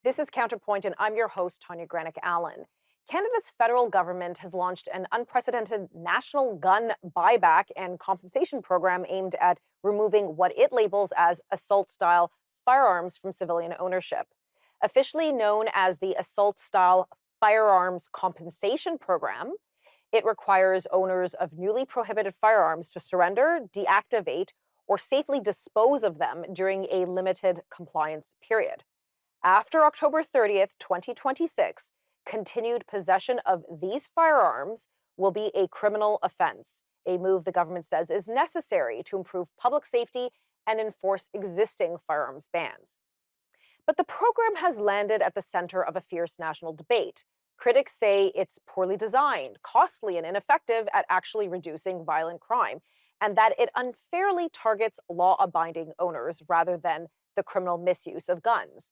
This is Counterpoint, and I'm your host, Tanya Granic Allen. Canada's federal government has launched an unprecedented national gun buyback and compensation program aimed at removing what it labels as assault style firearms from civilian ownership. Officially known as the Assault Style Firearms Compensation Program, it requires owners of newly prohibited firearms to surrender, deactivate, or safely dispose of them during a limited compliance period. After October 30th, 2026, continued possession of these firearms will be a criminal offense, a move the government says is necessary to improve public safety and enforce existing firearms bans. But the program has landed at the center of a fierce national debate. Critics say it's poorly designed, costly, and ineffective at actually reducing violent crime, and that it unfairly targets law-abiding owners rather than the criminal misuse of guns.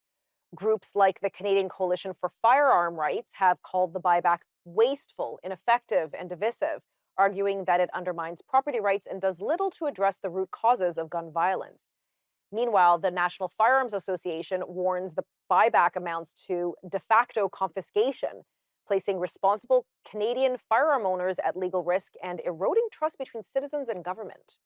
Groups like the Canadian Coalition for Firearm Rights have called the buyback wasteful, ineffective, and divisive, arguing that it undermines property rights and does little to address the root causes of gun violence. Meanwhile, the National Firearms Association warns the buyback amounts to de facto confiscation, placing responsible Canadian firearm owners at legal risk and eroding trust between citizens and government.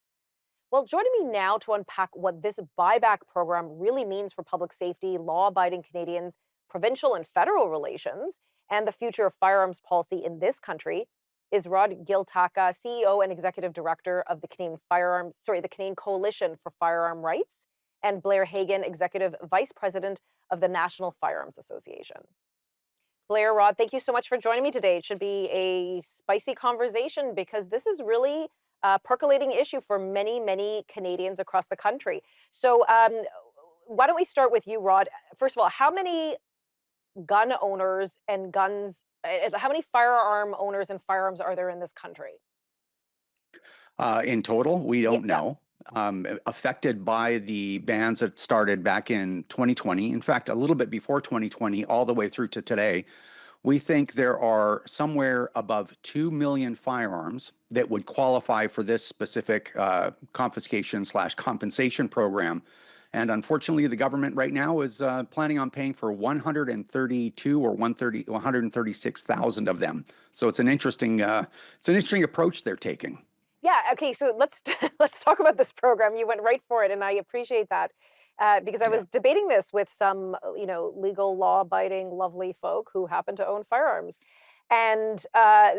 Well, joining me now to unpack what this buyback program really means for public safety, law-abiding Canadians, provincial and federal relations, and the future of firearms policy in this country is Rod Giltaca, CEO and Executive Director of the the Canadian Coalition for Firearm Rights, and Blair Hagen, Executive Vice President of the National Firearms Association. Blair, Rod, thank you so much for joining me today. It should be a spicy conversation because this is really a percolating issue for many, many Canadians across the country. So why don't we start with you, Rod? First of all, how many gun owners and how many firearm owners and firearms are there in this country? In total, we Yeah, don't yeah. know. Affected by the bans that started back in 2020, in fact, a little bit before 2020, all the way through to today, we think there are somewhere above 2 million firearms that would qualify for this specific confiscation slash compensation program. And unfortunately, the government right now is planning on paying for 132 or 136,000 of them. So it's an interesting approach they're taking. Yeah, okay, so let's let's talk about this program. You went right for it, and I appreciate that because I Yeah. was debating this with some, legal, law-abiding, lovely folk who happen to own firearms, and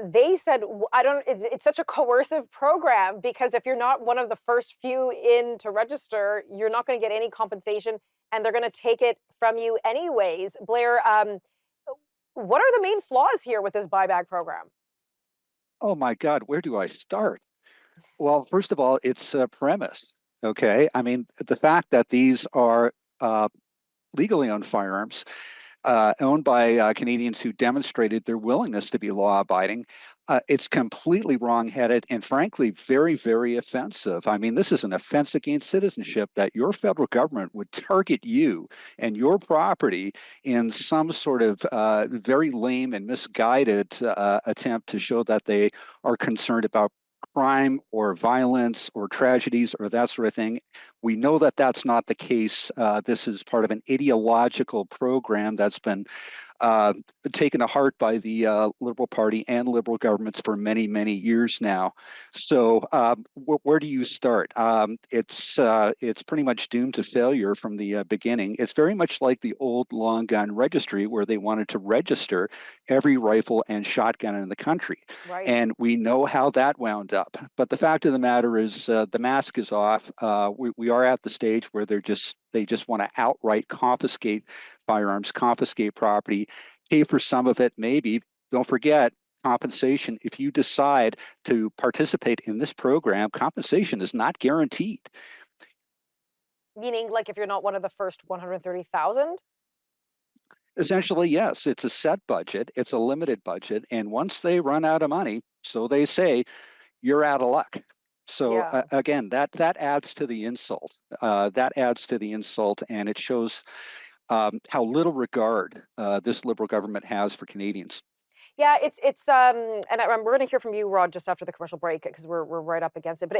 they said, "I don't." It's such a coercive program because if you're not one of the first few in to register, you're not going to get any compensation, and they're going to take it from you anyways. Blair, what are the main flaws here with this buyback program? Oh my God, where do I start? Well, first of all, it's a premise. Okay. I mean, the fact that these are legally owned firearms, owned by Canadians who demonstrated their willingness to be law abiding, it's completely wrong-headed and frankly very, very offensive. I mean, this is an offense against citizenship that your federal government would target you and your property in some sort of very lame and misguided attempt to show that they are concerned about crime or violence or tragedies or that sort of thing. We know that that's not the case. This is part of an ideological program that's been uh, taken to heart by the Liberal Party and Liberal governments for many, many years now. So, where do you start? It's pretty much doomed to failure from the beginning. It's very much like the old long gun registry, where they wanted to register every rifle and shotgun in the country, Right. and we know how that wound up. But the fact of the matter is, the mask is off. We are at the stage where they just want to outright confiscate firearms, confiscate property, pay for some of it, maybe. Don't forget compensation. If you decide to participate in this program, compensation is not guaranteed. Meaning, like, if you're not one of the first 130,000? Essentially, yes, it's a set budget, it's a limited budget, and once they run out of money, so they say, you're out of luck. So Yeah. again, that adds to the insult. That adds to the insult, and it shows how little regard this Liberal government has for Canadians. Yeah, and we're going to hear from you, Rod, just after the commercial break because we're right up against it. But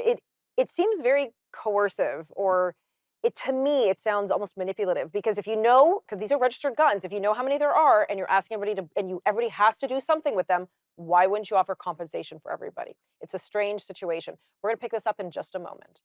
it seems very coercive or To me, it sounds almost manipulative, because if you know, because these are registered guns, if you know how many there are and you're asking everybody to, everybody has to do something with them, why wouldn't you offer compensation for everybody? It's a strange situation. We're going to pick this up in just a moment.